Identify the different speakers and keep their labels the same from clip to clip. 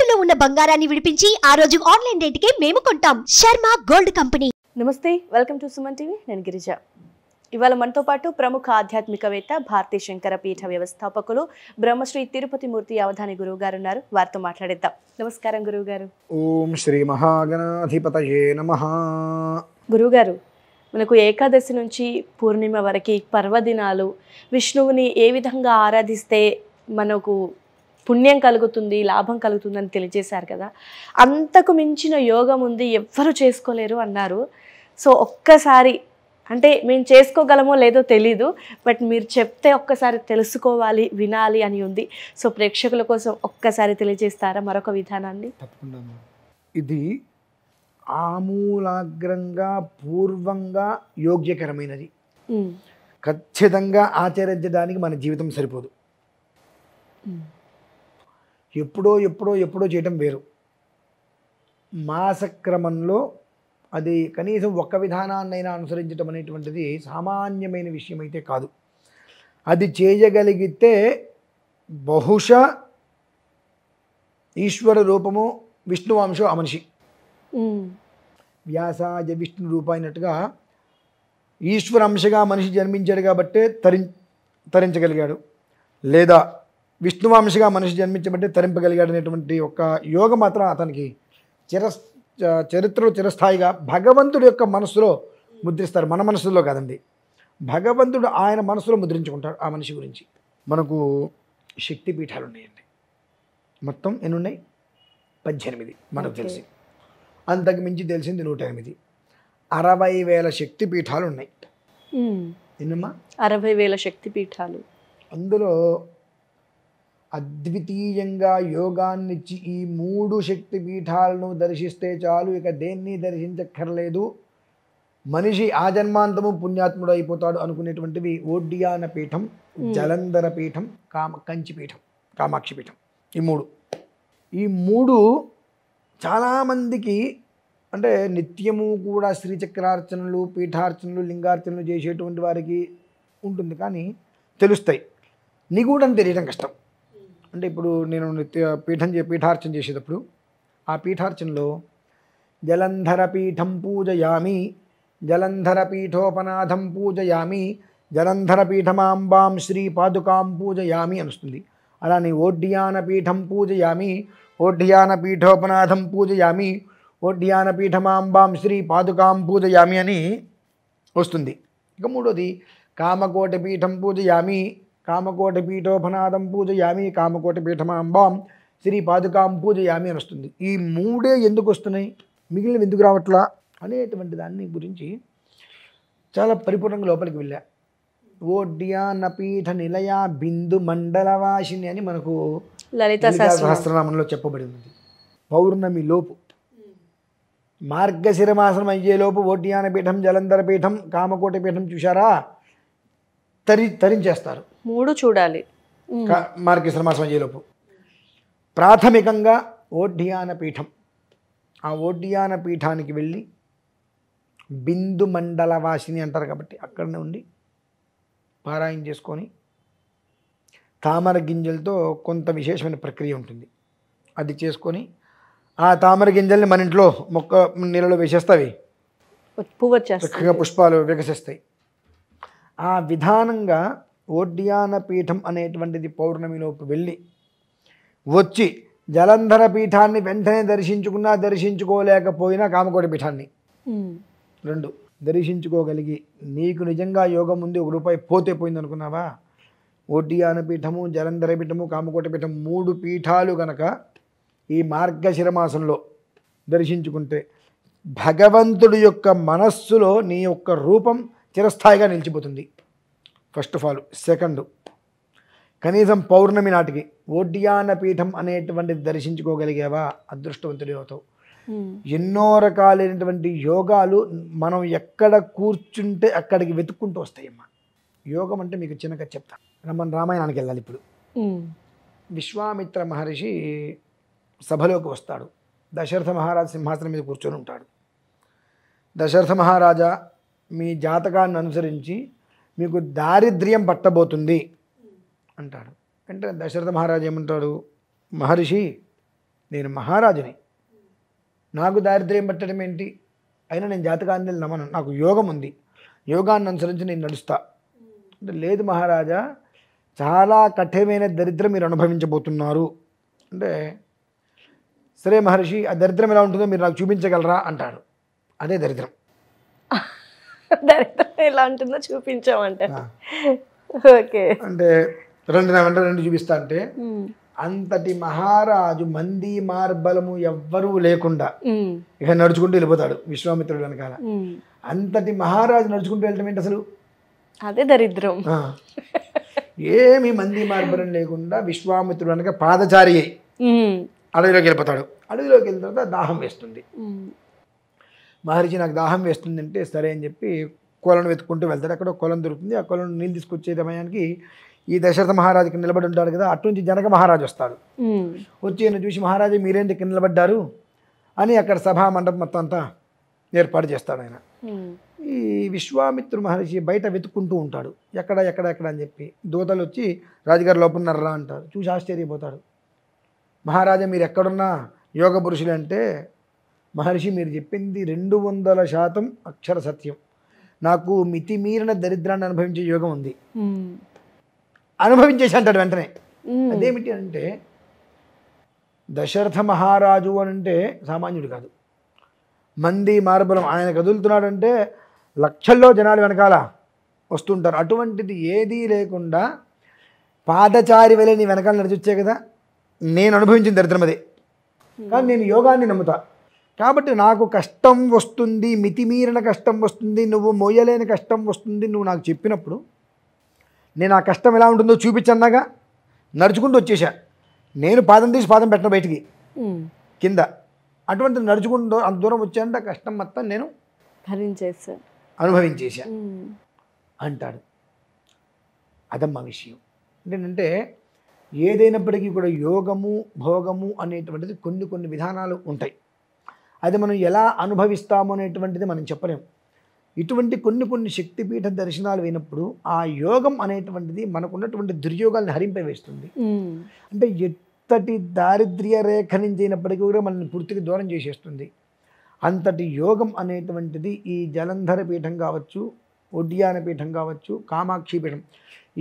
Speaker 1: తాకట్టులో ఉన్న బంగారాన్ని విడిపించి ఆ రోజు ఆన్లైన్ రేటుకే మేము కొంటాం. Sharma gold company.
Speaker 2: నమస్తే, వెల్కమ్ టు సుమన్ టీవీ. నేను గిరిజ. ఇవాళ మనతో పాటు ప్రముఖ ఆధ్యాత్మికవేత్త, భారతీ శంకర పీఠ వ్యవస్థాపకులు, బ్రహ్మశ్రీ తిరుపతి మూర్తి అవధాని గురువు గారు ఉన్నారు. వారితో మాట్లాడేద్దాం. నమస్కారం గురువు గారు.
Speaker 3: ఓం శ్రీ మహాగణాధిపతయే నమః.
Speaker 2: గురువుగారు, మనకు ఏకాదశి నుంచి పూర్ణిమ వరకు పర్వదినాలు, విష్ణువుని ఏ విధంగా ఆరాధిస్తే మనకు పుణ్యం కలుగుతుంది, లాభం కలుగుతుందని తెలియజేశారు కదా. అంతకు మించిన యోగం ఉంది, ఎవ్వరు చేసుకోలేరు అన్నారు. సో ఒక్కసారి, అంటే మేము చేసుకోగలమో లేదో తెలీదు, బట్ మీరు చెప్తే ఒక్కసారి తెలుసుకోవాలి, వినాలి అని ఉంది. సో ప్రేక్షకుల కోసం ఒక్కసారి తెలియజేస్తారా మరొక విధానాన్ని?
Speaker 3: తప్పకుండా. ఇది ఆమూలాగ్రంగా పూర్వంగా యోగ్యకరమైనది. ఖచ్చితంగా ఆచరించడానికి మన జీవితం సరిపోదు. ఎప్పుడో చేయటం వేరు. మాసక్రమంలో అది కనీసం ఒక్క విధానాన్నైనా అనుసరించడం అనేటువంటిది సామాన్యమైన విషయం అయితే కాదు. అది చేయగలిగితే బహుశా ఈశ్వర రూపము విష్ణువంశం ఆ మనిషి. వ్యాసాయ విష్ణు రూప అయినట్టుగా ఈశ్వర అంశగా మనిషి జన్మించాడు కాబట్టే తరించగలిగాడు, లేదా విష్ణువంశగా మనిషి జన్మించబట్టే తరింపగలిగాడు అనేటువంటి ఒక యోగం మాత్రం అతనికి చరిత్రలో చిరస్థాయిగా భగవంతుడి యొక్క మనస్సులో ముద్రిస్తారు. మన మనసులో కాదండి, భగవంతుడు ఆయన మనసులో ముద్రించుకుంటాడు ఆ మనిషి గురించి. మనకు శక్తిపీఠాలు ఉన్నాయండి. మొత్తం ఎన్ని ఉన్నాయి? 18 మనకు తెలిసి. అంతకు మించి తెలిసింది 108. 60,000 శక్తిపీఠాలు ఉన్నాయి. ఎన్నమ్మా?
Speaker 2: 60,000 శక్తిపీఠాలు. అందులో
Speaker 3: అద్వితీయంగా యోగాన్నిచ్చి ఈ 3 శక్తిపీఠాలను దర్శిస్తే చాలు, ఇక దేన్ని దర్శించక్కర్లేదు, మనిషి ఆజన్మాంతము పుణ్యాత్ముడు అయిపోతాడు అనుకునేటువంటివి ఓడ్యాన పీఠం, జలంధర పీఠం, కంచిపీఠం, కామాక్షి పీఠం. ఈ మూడు చాలామందికి అంటే నిత్యము కూడా శ్రీచక్రార్చనలు, పీఠార్చనలు, లింగార్చనలు చేసేటువంటి వారికి ఉంటుంది, కానీ తెలుస్తాయి. నిగూఢం తెలియడం కష్టం. అంటే ఇప్పుడు నేను పీఠార్చన చేసేటప్పుడు ఆ పీఠార్చనలో జలంధర పీఠం పూజయామి, జలంధర పీఠోపనాథం పూజయామి, జలంధర పీఠమాంబాం శ్రీ పాదుకాం పూజయామి అనుస్తుంది. అలానే ఓడ్యాన పీఠం పూజయామి, ఓడ్యాన పీఠోపనాథం పూజయామి, ఓడ్యాన పీఠమాంబాం శ్రీ పాదుకాం పూజయామి అని వస్తుంది. ఇక మూడోది కామకోటి పీఠం పూజయామి, కామకోటి పీఠోపనాథం పూజయామి, కామకోటి పీఠమాంబాం శ్రీ పాదుకాం పూజయామి అని వస్తుంది. ఈ 3 ఎందుకు వస్తున్నాయి, మిగిలినవి ఎందుకు రావట్లా అనేటువంటి దాన్ని గురించి చాలా పరిపూర్ణంగా లోపలికి వెళ్ళా. ఓడ్యాన పీఠ నిలయ బిందు మండలవాసిని అని మనకు లలితా సహస్రనామంలో చెప్పబడింది. పౌర్ణమి లోపు, మార్గశిర మాసం అయ్యేలోపు ఓడ్యాన పీఠం, జలంధర పీఠం, కామకోటి పీఠం చూశారా, తరించేస్తారు.
Speaker 2: 3 చూడాలి.
Speaker 3: మార్గశిర మాసం అయ్యేలోపు ప్రాథమికంగా ఓడ్యాన పీఠం, ఆ ఓడ్యాన పీఠానికి వెళ్ళి బిందు మండలవాసిని అంటారు కాబట్టి అక్కడనే ఉండి పారాయణ చేసుకొని, తామర గింజలతో కొంత విశేషమైన ప్రక్రియ ఉంటుంది, అది చేసుకొని ఆ తామర గింజల్ని మన ఇంట్లో మొక్క నీళ్ళలో వేసేస్తావి, చక్కగా పుష్పాలు వికసిస్తాయి. ఆ విధానంగా ఓడ్యాన పీఠం అనేటువంటిది పౌర్ణమిలోపు వెళ్ళి వచ్చి జలంధర పీఠాన్ని వెంటనే దర్శించుకున్నా, దర్శించుకోలేకపోయినా కామకోటి పీఠాన్ని 2 దర్శించుకోగలిగి, నీకు నిజంగా యోగం ఉంది, ₹1 పోతే పోయింది అనుకున్నావా, ఓడ్యాన పీఠము, జలంధర పీఠము, కామకోటి పీఠం 3 పీఠాలు కనుక ఈ మార్గశిర మాసంలో దర్శించుకుంటే భగవంతుడి యొక్క మనస్సులో నీ యొక్క రూపం చిరస్థాయిగా నిలిచిపోతుంది. First of all. సెకండ్, కనీసం పౌర్ణమి నాటికి ఓడ్యాన పీఠం అనేటువంటిది దర్శించుకోగలిగావా, అదృష్టవంతుడి అవుతావు. ఎన్నో రకాలైనటువంటి యోగాలు మనం ఎక్కడ కూర్చుంటే అక్కడికి వెతుక్కుంటూ వస్తాయమ్మా. యోగం అంటే మీకు చిన్నగా చెప్తా. మనం రామాయణానికి వెళ్ళాలి. ఇప్పుడు విశ్వామిత్ర మహర్షి సభలోకి వస్తాడు. దశరథ మహారాజు సింహాసనం మీద కూర్చొని ఉంటాడు. దశరథ మహారాజా, మీ జాతకాన్ని అనుసరించి మీకు దారిద్ర్యం పట్టబోతుంది అంటాడు. అంటే దశరథ మహారాజు ఏమంటాడు, మహర్షి నేను మహారాజుని, నాకు దారిద్ర్యం పట్టడం ఏంటి, అయినా నేను జాతకాన్ని నమ్మను, నాకు యోగం ఉంది, యోగాన్ని అనుసరించి నేను నడుస్తా అంటే, లేదు మహారాజా చాలా కఠినమైన దరిద్రం మీరు అనుభవించబోతున్నారు అంటే, సరే మహర్షి ఆ దరిద్రం ఎలా ఉంటుందో మీరు నాకు చూపించగలరా అంటాడు. అదే దరిద్రం.
Speaker 2: దరిద్రం ఎలా ఉంటుందో చూపించామంట. ఓకే,
Speaker 3: అంటే రెండు చూపిస్తా అంటే, అంతటి మహారాజు మంది మార్బలము ఎవ్వరూ లేకుండా ఇక నడుచుకుంటూ వెళ్ళిపోతాడు విశ్వామిత్రుడు వెనకాల. అంతటి మహారాజు నడుచుకుంటూ వెళ్ళటం ఏంటి అసలు?
Speaker 2: అదే దరిద్రం.
Speaker 3: ఏమి మంది మార్బలం లేకుండా విశ్వామిత్రుడు వెనక పాదచారి అడవిలోకి వెళ్ళిపోతాడు. అడవిలోకి వెళ్ళిన తర్వాత దాహం వేస్తుంది. మహర్షి నాకు దాహం వేస్తుంది అంటే సరే అని చెప్పి కొలను వెతుక్కుంటూ వెళ్తాడు. అక్కడ కొలం దొరుకుతుంది. ఆ కొలను నీళ్ళు తీసుకొచ్చే సమయానికి ఈ దశరథ మహారాజుకి నిలబడి ఉంటాడు కదా, అటు నుంచి జనక మహారాజు వస్తాడు. వచ్చి ఈయన చూసి మహారాజు మీరేంటి ఇక్కడ నిలబడ్డారు అని అక్కడ సభా మండపం మొత్తం అంతా ఏర్పాటు చేస్తాడు ఆయన. ఈ విశ్వామిత్రు మహర్షి బయట వెతుక్కుంటూ ఉంటాడు, ఎక్కడ ఎక్కడ ఎక్కడ అని చెప్పి. దూతలు వచ్చి రాజుగారు లోపల ఉన్నారా అంటారు. చూసి ఆశ్చర్యపోతాడు. మహారాజా మీరు ఎక్కడున్నా యోగ పురుషులు అంటే, మహర్షి మీరు చెప్పింది 200% అక్షర సత్యం, నాకు మితిమీరిన దరిద్రాన్ని అనుభవించే యోగం ఉంది. అనుభవించేసి అంటాడు వెంటనే. అదేమిటి అంటే, దశరథ మహారాజు అని అంటే సామాన్యుడు కాదు, మంది మార్బలం. ఆయన కదులుతున్నాడంటే లక్షల్లో జనాలు వెనకాల వస్తుంటారు. అటువంటిది ఏదీ లేకుండా పాదచారి వెళ్ళి నీ వెనకాల నడిచొచ్చే కదా, నేను అనుభవించిన దరిద్రం అదే. కానీ నేను యోగాన్ని నమ్ముతా కాబట్టి నాకు కష్టం వస్తుంది, మితిమీరిన కష్టం వస్తుంది, నువ్వు మోయలేని కష్టం వస్తుంది నువ్వు నాకు చెప్పినప్పుడు నేను ఆ కష్టం ఎలా ఉంటుందో చూపించన్నాగా నడుచుకుంటూ వచ్చేసా. నేను పాదం తీసి పాదం పెట్టిన బయటికి కింద. అటువంటి నడుచుకుంటూ అంత దూరం వచ్చానంటే ఆ కష్టం మొత్తం నేను అనుభవించేసా అంటాడు. అదమ్మా విషయం. ఏంటంటే ఏదైనప్పటికీ కూడా యోగము భోగము అనేటువంటిది కొన్ని కొన్ని విధానాలు ఉంటాయి. అది మనం ఎలా అనుభవిస్తాము అనేటువంటిది మనం చెప్పలేము. ఇటువంటి కొన్ని కొన్ని శక్తిపీఠ దర్శనాలు అయినప్పుడు ఆ యోగం అనేటువంటిది మనకున్నటువంటి దుర్యోగాల్ని హరింపవేస్తుంది. అంటే ఎంతటి దారిద్ర్య రేఖ నుంచి అయినప్పటికీ కూడా మనల్ని పూర్తిగా దూరం చేసేస్తుంది. అంతటి యోగం అనేటువంటిది ఈ జలంధర పీఠం కావచ్చు, ఉద్యాన పీఠం కావచ్చు, కామాక్షి పీఠం,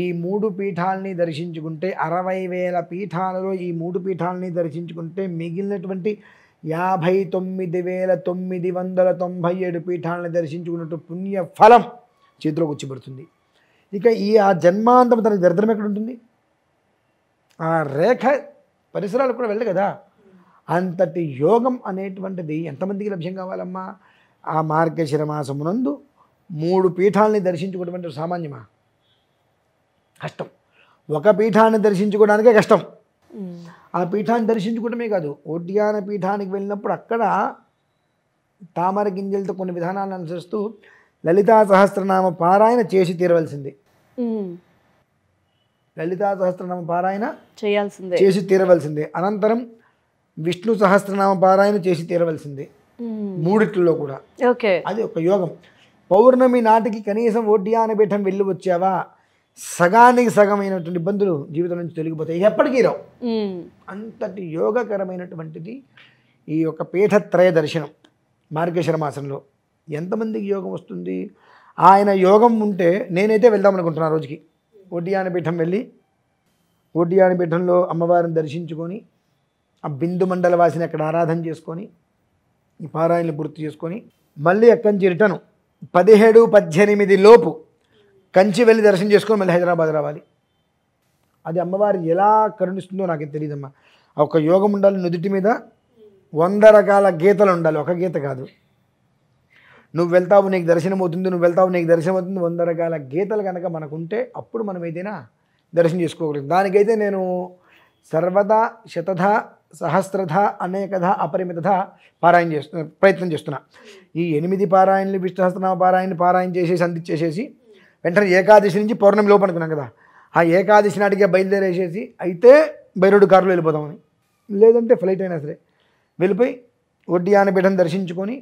Speaker 3: ఈ 3 పీఠాలని దర్శించుకుంటే 60,000 పీఠాలలో ఈ 3 పీఠాలని దర్శించుకుంటే మిగిలినటువంటి 59,997 పీఠాలను దర్శించుకున్నట్టు పుణ్య ఫలం చేతిలోకి వచ్చిపడుతుంది. ఇక ఆ జన్మాంతం తనకి దరిద్రం ఎక్కడ ఉంటుంది? ఆ రేఖ పరిసరాలు కూడా వెళ్ళదు కదా. అంతటి యోగం అనేటువంటిది ఎంతమందికి లభ్యం కావాలమ్మా? ఆ మార్గశిర మాసమునందు 3 పీఠాలని దర్శించుకున్నటువంటి సామాన్యమా? కష్టం. ఒక పీఠాన్ని దర్శించుకోవడానికే కష్టం. ఆ పీఠాన్ని దర్శించుకోవడమే కాదు, ఉద్యాన పీఠానికి వెళ్ళినప్పుడు అక్కడ తామర గింజలతో కొన్ని విధానాలను అనుసరిస్తూ లలితా సహస్రనామ పారాయణ చేసి తీరవలసింది. లలితా సహస్రనామ పారాయణ చేసి తీరవలసిందే. అనంతరం విష్ణు సహస్రనామ పారాయణ చేసి తీరవలసిందే. 3 కూడా అది ఒక యోగం. పౌర్ణమి నాటికి కనీసం ఉద్యాన పీఠం వెళ్ళి వచ్చావా, సగానికి సగమైనటువంటి ఇబ్బందులు జీవితం నుంచి తొలగిపోతాయి, ఎప్పటికీ రావు. అంతటి యోగకరమైనటువంటిది ఈ యొక్క పీఠత్రయ దర్శనం. మార్గశిర మాసంలో ఎంతమందికి యోగం వస్తుంది? ఆయన యోగం ఉంటే నేనైతే వెళ్దాం అనుకుంటున్నా రోజుకి ఉద్యాన పీఠం వెళ్ళి ఉద్యాన పీఠంలో అమ్మవారిని దర్శించుకొని ఆ బిందు మండల వాసిని అక్కడ ఆరాధన చేసుకొని ఈ పారాయణలు పూర్తి చేసుకొని మళ్ళీ అక్కడి నుంచి రిటర్న్ 17-18 లోపు కంచి వెళ్ళి దర్శనం చేసుకొని మళ్ళీ హైదరాబాద్ రావాలి. అది అమ్మవారు ఎలా కరుణిస్తుందో నాకేం తెలియదమ్మా. ఒక యోగం ఉండాలి, నుదుటి మీద 100 రకాల గీతలు ఉండాలి, ఒక గీత కాదు. నువ్వు వెళ్తావు నీకు దర్శనం అవుతుంది, నువ్వు వెళ్తావు నీకు దర్శనం అవుతుంది, 100 రకాల గీతలు కనుక మనకుంటే అప్పుడు మనం ఏదైనా దర్శనం చేసుకోగలం. దానికైతే నేను సర్వదా శతధ సహస్రధ అనేకధ అపరిమితధ పారాయణ ప్రయత్నం చేస్తున్నా. ఈ 8 పారాయణలు విష్ణు సహస్రనామ పారాయణ చేసేసి అందించేసేసి వెంటనే ఏకాదశి నుంచి పౌర్ణమి లోపు అనుకున్నాం కదా, ఆ ఏకాదశి నాటికే బయలుదేరేసేసి అయితే బైరోడు కారులో వెళ్ళిపోదామని, లేదంటే ఫ్లైట్ అయినా సరే వెళ్ళిపోయి ఉద్యాన పీఠం దర్శించుకొని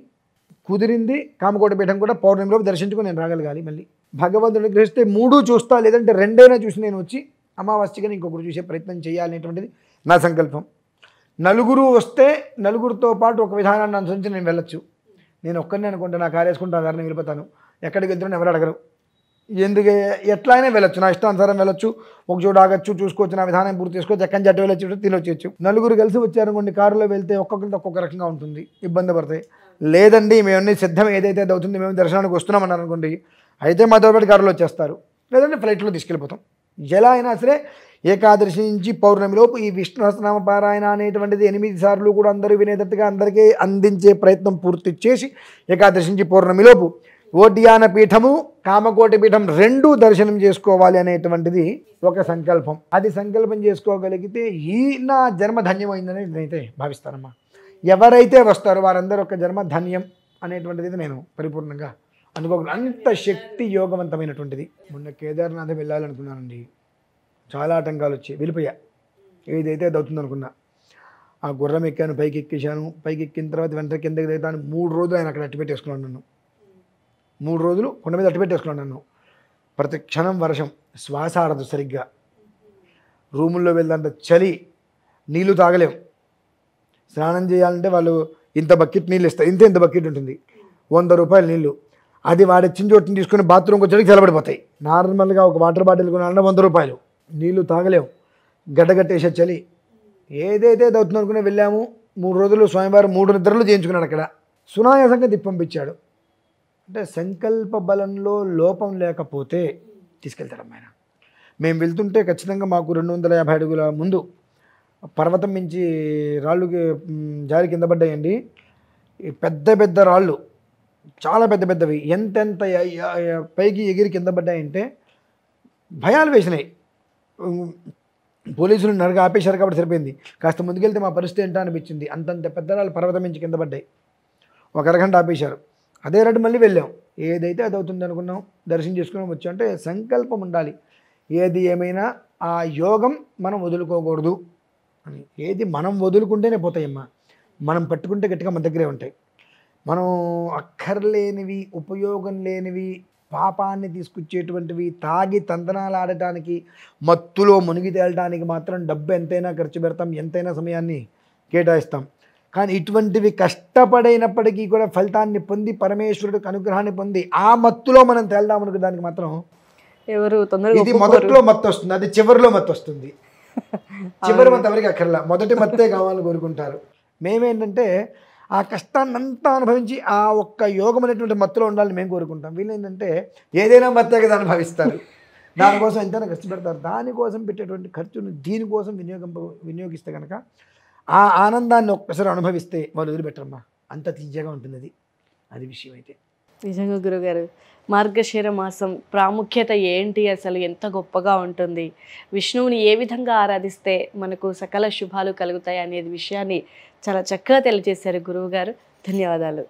Speaker 3: కుదిరింది కామకోట పీఠం కూడా పౌర్ణమిలోపు దర్శించుకొని నేను రాగలగాలి. మళ్ళీ భగవంతుడిని గ్రహిస్తే 3 చూస్తా, లేదంటే 2 చూసి నేను వచ్చి అమావాస్యగా ఇంకొకటి చూసే ప్రయత్నం చేయాలనేటువంటిది నా సంకల్పం. నలుగురు వస్తే నలుగురితో పాటు ఒక విధానాన్ని అనుసరించి నేను వెళ్ళొచ్చు. నేను ఒక్కరిని అనుకుంటే నా కారు వేసుకుంటాను, దారిని వెళ్ళిపోతాను, ఎక్కడికి వెళ్తున్నా ఎవరు అడగరు. ఎందుకు ఎట్లా అయినా వెళ్ళొచ్చు, నా ఇష్టానుసారం వెళ్ళొచ్చు, ఒక చోట ఆగచ్చు, చూసుకోవచ్చు, నా విధానం పూర్తి చేసుకోవచ్చు, ఎక్కడి జట్టు వెళ్ళొచ్చు, తినొచ్చు. నలుగురు కలిసి వచ్చారనుకోండి, కారులో వెళ్తే ఒక్కొక్కరితో ఒక్కొక్క రకంగా ఉంటుంది, ఇబ్బంది పడతాయి. లేదండి మేమన్నీ సిద్ధం ఏదైతే అవుతుంది, మేము దర్శనానికి వస్తున్నాం అన్నారు అనుకోండి, అయితే మాతో పాటు కారులో వచ్చేస్తారు, లేదంటే ఫ్లైట్లో తీసుకెళ్ళిపోతాం. ఎలా అయినా సరే ఏకాదశి నుంచి పౌర్ణమిలోపు ఈ విష్ణు సహస్రనామ పారాయణ అనేటువంటిది 8 సార్లు కూడా అందరూ వినేటట్టుగా అందరికీ అందించే ప్రయత్నం పూర్తి చేసి ఏకాదశి నుంచి పౌర్ణమిలోపు ఓడ్యాన పీఠము కామకోటి పీఠం 2 దర్శనం చేసుకోవాలి అనేటువంటిది ఒక సంకల్పం. అది సంకల్పం చేసుకోగలిగితే ఈ నా జన్మ ధన్యమైందని నేనైతే భావిస్తానమ్మా. ఎవరైతే వస్తారో వారందరూ ఒక జన్మ ధన్యం అనేటువంటిది నేను పరిపూర్ణంగా అనుకోగలను. అంత శక్తి యోగవంతమైనటువంటిది. మొన్న కేదార్నాథ్ వెళ్ళాలనుకున్నానండి, చాలా ఆటంకాలు వచ్చాయి, వెళ్ళిపోయా. ఏదైతే అది అవుతుంది అనుకున్నా, ఆ గుర్రం ఎక్కాను, పైకి ఎక్కేసాను, పైకి ఎక్కిన తర్వాత వెంటనే కిందకి దిగుతాను. 3 రోజులు ఆయన అక్కడ అట్టి పెట్టేసుకున్నాను నన్ను, 3 రోజులు కొండ మీద అట్టి పెట్టేసుకున్నాను నన్ను. ప్రతి క్షణం వర్షం, శ్వాస ఆడదు సరిగ్గా, రూముల్లో వెళ్ళంత చలి, నీళ్లు తాగలేం. స్నానం చేయాలంటే వాళ్ళు ఇంత బకెట్ నీళ్ళు ఇస్తారు, ఇంత బకెట్ ఉంటుంది, 100 రూపాయలు నీళ్ళు. అది వాడిచ్చిన చోటుని తీసుకుని బాత్రూమ్కి వచ్చేటికి చల్లబడిపోతాయి. నార్మల్గా ఒక వాటర్ బాటిల్ కొనాలంటే 100 రూపాయలు, నీళ్లు తాగలేము, గడ్డగట్టేసే చలి. ఏదైతే అవుతుందో అనుకునే వెళ్ళాము. 3 రోజులు స్వామివారు 3 నిద్రలు చేయించుకున్నాడు అక్కడ, సునాయాసంగా తిప్పంపించాడు. అంటే సంకల్ప బలంలో లోపం లేకపోతే తీసుకెళ్తాడమ్మ ఆయన. మేము వెళ్తుంటే ఖచ్చితంగా మాకు 250 అడుగుల ముందు పర్వతం మించి రాళ్ళుకి జారి కింద పడ్డాయండి. పెద్ద పెద్ద రాళ్ళు, చాలా పెద్ద పెద్దవి, ఎంతెంత పైకి ఎగిరి కింద పడ్డాయంటే భయాలు వేసినాయి. పోలీసులు నరగా ఆపేశారు కాబట్టి సరిపోయింది. కాస్త ముందుకెళ్తే మా పరిస్థితి ఏంటో అనిపించింది. అంతంత పెద్ద రాళ్ళు పర్వతం మించి కింద పడ్డాయి. ఒక అరగంట ఆపేశారు. అదే రెడ్డి మళ్ళీ వెళ్ళాం. ఏదైతే అది అవుతుంది అనుకున్నాం, దర్శనం చేసుకుని వచ్చాం. అంటే సంకల్పం ఉండాలి. ఏది ఏమైనా ఆ యోగం మనం వదులుకోకూడదు అని. ఏది మనం వదులుకుంటేనే పోతాయమ్మా, మనం పట్టుకుంటే గట్టిగా మన దగ్గరే ఉంటాయి. మనం అక్కర్లేనివి, ఉపయోగం లేనివి, పాపాన్ని తీసుకొచ్చేటువంటివి, తాగి తందనాలు ఆడటానికి, మత్తులో మునిగి తేలడానికి మాత్రం డబ్బు ఎంతైనా ఖర్చు పెడతాం, ఎంతైనా సమయాన్ని కేటాయిస్తాం. కానీ ఇటువంటివి కష్టపడైనప్పటికీ కూడా ఫలితాన్ని పొంది పరమేశ్వరుడికి అనుగ్రహాన్ని పొంది ఆ మత్తులో మనం తేల్దామనుకు దానికి మాత్రం
Speaker 2: ఎవరు తొందరగా
Speaker 3: ఇది మొదట్లో మత్తు వస్తుంది, అది చివరిలో మత్తు వస్తుంది. చివరి మత్తు ఎవరికి అక్కర్లా, మొదటి మత్తే కావాలని కోరుకుంటారు. మేమేంటంటే ఆ కష్టాన్నంతా అనుభవించి ఆ ఒక్క యోగం అనేటువంటి మత్తులో ఉండాలని మేము కోరుకుంటాం. వీళ్ళు ఏంటంటే ఏదైనా మత్తే కదా అనుభవిస్తారు, దానికోసం ఎంతైనా ఖర్చు పెడతారు. దానికోసం పెట్టేటువంటి ఖర్చును దీనికోసం వినియోగిస్తే కనుక ఆ ఆనందాన్ని ఒక్కసారి అనుభవిస్తే వాళ్ళు వదిలిపెట్టరమ్మా. అంత తీయగా ఉంటుంది అది విషయం. అయితే
Speaker 2: నిజంగా గురుగారు, మార్గశిర మాసం ప్రాముఖ్యత ఏంటి, అసలు ఎంత గొప్పగా ఉంటుంది, విష్ణువుని ఏ విధంగా ఆరాధిస్తే మనకు సకల శుభాలు కలుగుతాయి అనేది విషయాన్ని చాలా చక్కగా తెలియజేశారు గురువుగారు. ధన్యవాదాలు.